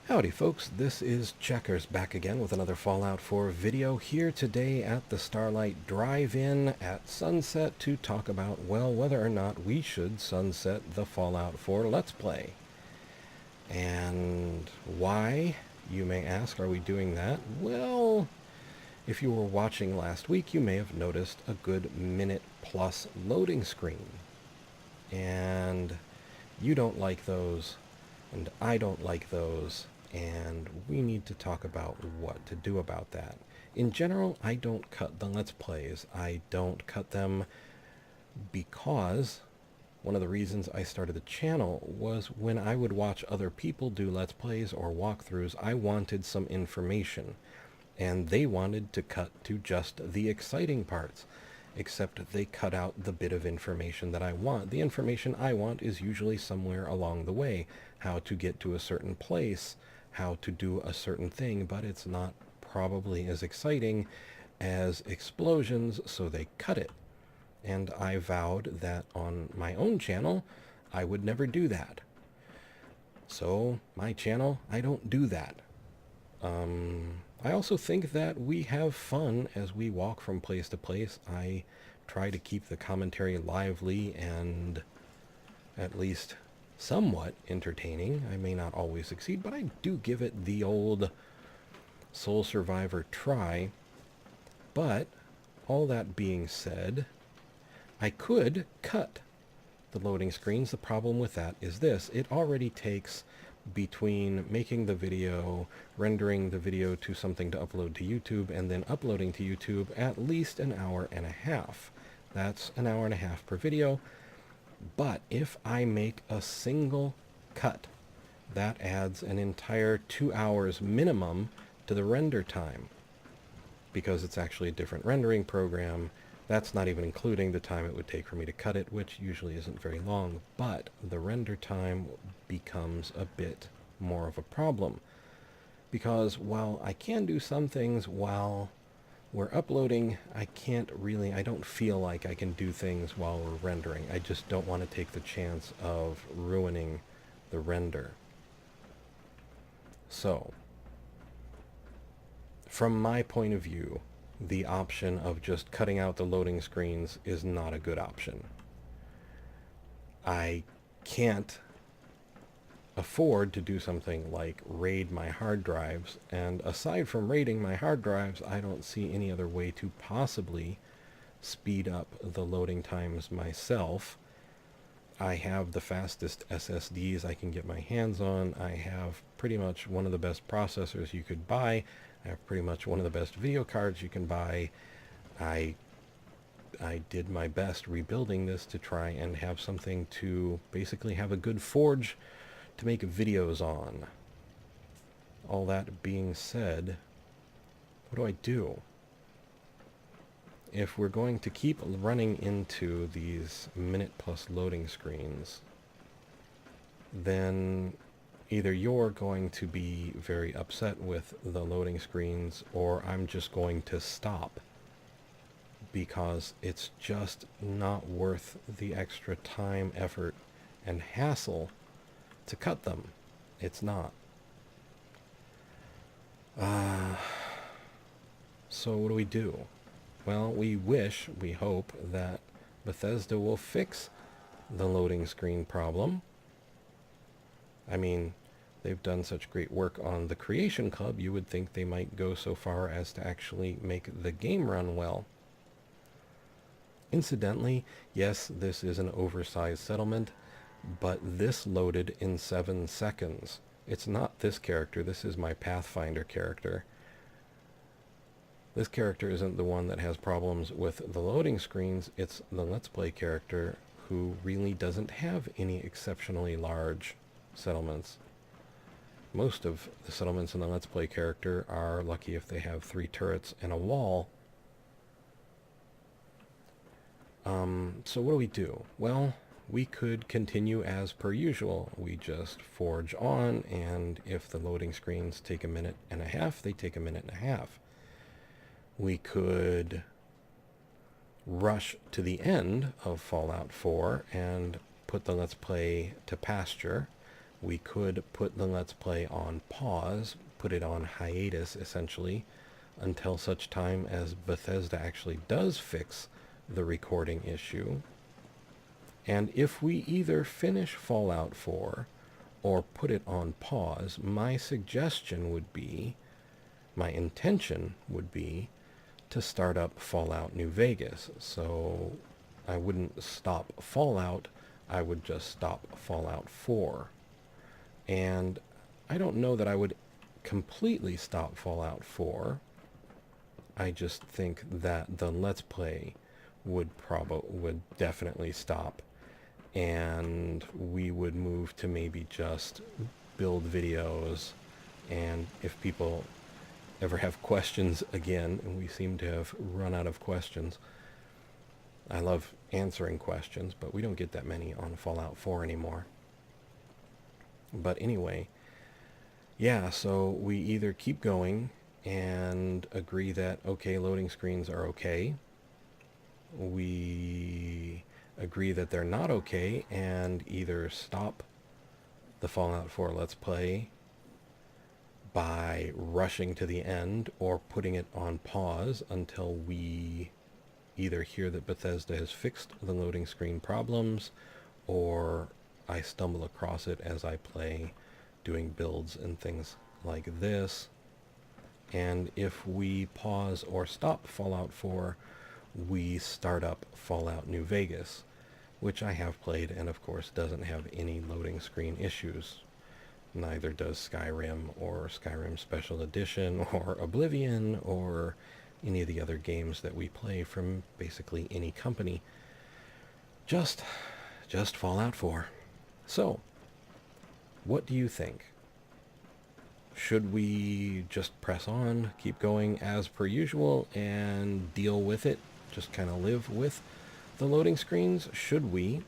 Howdy folks, this is Checkers back again with another Fallout 4 video here today at the Starlight Drive-In at sunset to talk about, well, whether or not we should sunset the Fallout 4 Let's Play. And why, you may ask, are we doing that? Well, if you were watching last week, you may have noticed a good minute-plus loading screen. And you don't like those, and I don't like those, and we need to talk about what to do about that. In general, I don't cut the Let's Plays. I don't cut them because one of the reasons I started the channel was when I would watch other people do Let's Plays or walkthroughs, I wanted some information, and they wanted to cut to just the exciting parts, except they cut out the bit of information that I want. The information I want is usually somewhere along the way, how to get to a certain place, how to do a certain thing, but it's not probably as exciting as explosions, so they cut it. And I vowed that on my own channel, I would never do that. So, my channel, I don't do that. I also think that we have fun as we walk from place to place. I try to keep the commentary lively and at least somewhat entertaining. I may not always succeed, but I do give it the old Soul Survivor try. But all that being said, I could cut the loading screens. The problem with that is this: it already takes, between making the video, rendering the video to something to upload to YouTube, and then uploading to YouTube, at least an hour and a half. That's an hour and a half per video. But if I make a single cut, that adds an entire 2 hours minimum to the render time, because it's actually a different rendering program. That's not even including the time it would take for me to cut it, which usually isn't very long, but the render time becomes a bit more of a problem. Because while I can do some things while we're uploading, I don't feel like I can do things while we're rendering. I just don't want to take the chance of ruining the render. So, from my point of view, the option of just cutting out the loading screens is not a good option. I can't afford to do something like raid my hard drives, and aside from raiding my hard drives, I don't see any other way to possibly speed up the loading times myself. I have the fastest SSDs I can get my hands on. I have pretty much one of the best processors you could buy. I have pretty much one of the best video cards you can buy. I did my best rebuilding this to try and have something to basically have a good forge to make videos on. All that being said, what do I do? If we're going to keep running into these minute-plus loading screens, then either you're going to be very upset with the loading screens, or I'm just going to stop, because it's just not worth the extra time, effort, and hassle to cut them. It's not. So what do we do? Well, we hope that Bethesda will fix the loading screen problem. I mean, they've done such great work on the Creation Club, you would think they might go so far as to actually make the game run well. Incidentally, yes, this is an oversized settlement, but this loaded in 7 seconds. It's not this character, this is my Pathfinder character. This character isn't the one that has problems with the loading screens, it's the Let's Play character who really doesn't have any exceptionally large settlements. Most of the settlements in the Let's Play character are lucky if they have 3 turrets and a wall. So what do we do? Well, we could continue as per usual. We just forge on, and if the loading screens take a minute and a half, they take a minute and a half. We could rush to the end of Fallout 4 and put the Let's Play to pasture, We could put the Let's Play on pause, put it on hiatus essentially, until such time as Bethesda actually does fix the recording issue. And if we either finish Fallout 4 or put it on pause, my suggestion would be, my intention would be, to start up Fallout New Vegas. So I wouldn't stop Fallout, I would just stop Fallout 4. And I don't know that I would completely stop Fallout 4. I just think that the Let's Play would definitely stop, and we would move to maybe just build videos. And if people ever have questions again, and we seem to have run out of questions, I love answering questions, but we don't get that many on Fallout 4 anymore. But anyway, yeah, so we either keep going and agree that, okay, loading screens are okay. We agree that they're not okay and either stop the Fallout 4 Let's Play by rushing to the end or putting it on pause until we either hear that Bethesda has fixed the loading screen problems, or I stumble across it as I play, doing builds and things like this. And if we pause or stop Fallout 4, we start up Fallout New Vegas, which I have played and of course doesn't have any loading screen issues. Neither does Skyrim or Skyrim Special Edition or Oblivion or any of the other games that we play from basically any company. Just Fallout 4. So, what do you think? Should we just press on, keep going as per usual, and deal with it? Just kind of live with the loading screens? Should we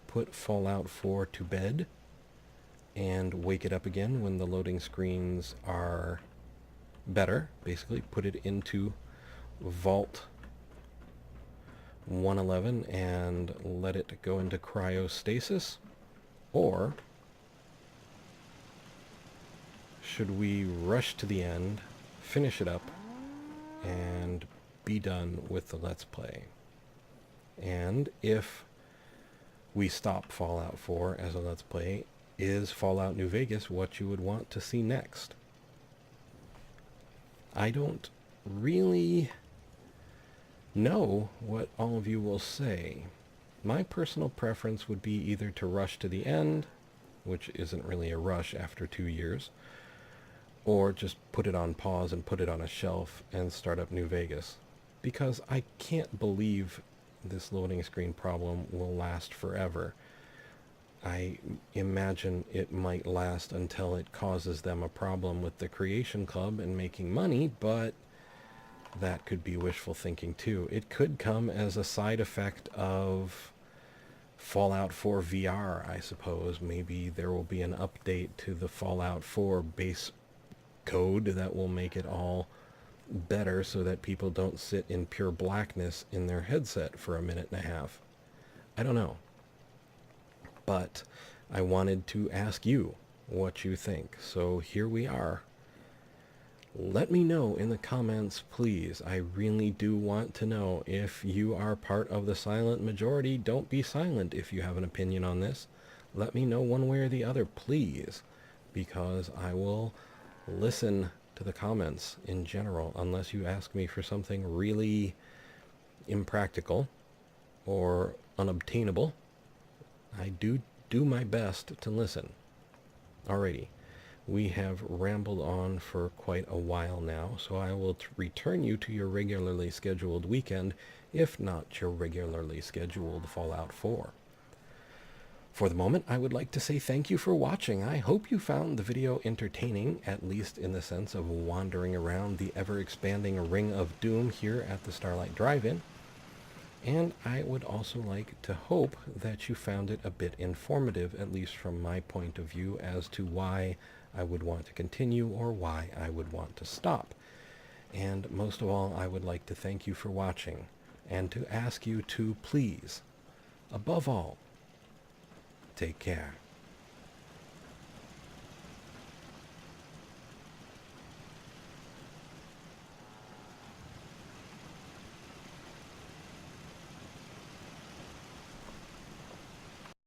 put Fallout 4 to bed and wake it up again when the loading screens are better? Basically, put it into Vault 111 and let it go into cryostasis? Or should we rush to the end, finish it up, and be done with the Let's Play? And if we stop Fallout 4 as a Let's Play, is Fallout New Vegas what you would want to see next? I don't really know what all of you will say. My personal preference would be either to rush to the end, which isn't really a rush after 2 years, or just put it on pause and put it on a shelf and start up New Vegas. Because I can't believe this loading screen problem will last forever. I imagine it might last until it causes them a problem with the Creation Club and making money, but that could be wishful thinking too. It could come as a side effect of Fallout 4 VR, I suppose. Maybe there will be an update to the Fallout 4 base code that will make it all better so that people don't sit in pure blackness in their headset for a minute and a half. I don't know. But I wanted to ask you what you think. So here we are. Let me know in the comments, please. I really do want to know if you are part of the silent majority. Don't be silent if you have an opinion on this. Let me know one way or the other, please, because I will listen to the comments in general, unless you ask me for something really impractical or unobtainable. I do my best to listen. Alrighty. We have rambled on for quite a while now, so I will return you to your regularly scheduled weekend, if not your regularly scheduled Fallout 4. For the moment, I would like to say thank you for watching. I hope you found the video entertaining, at least in the sense of wandering around the ever-expanding Ring of Doom here at the Starlight Drive-In. And I would also like to hope that you found it a bit informative, at least from my point of view, as to why I would want to continue or why I would want to stop. And most of all, I would like to thank you for watching, and to ask you to please, above all, take care.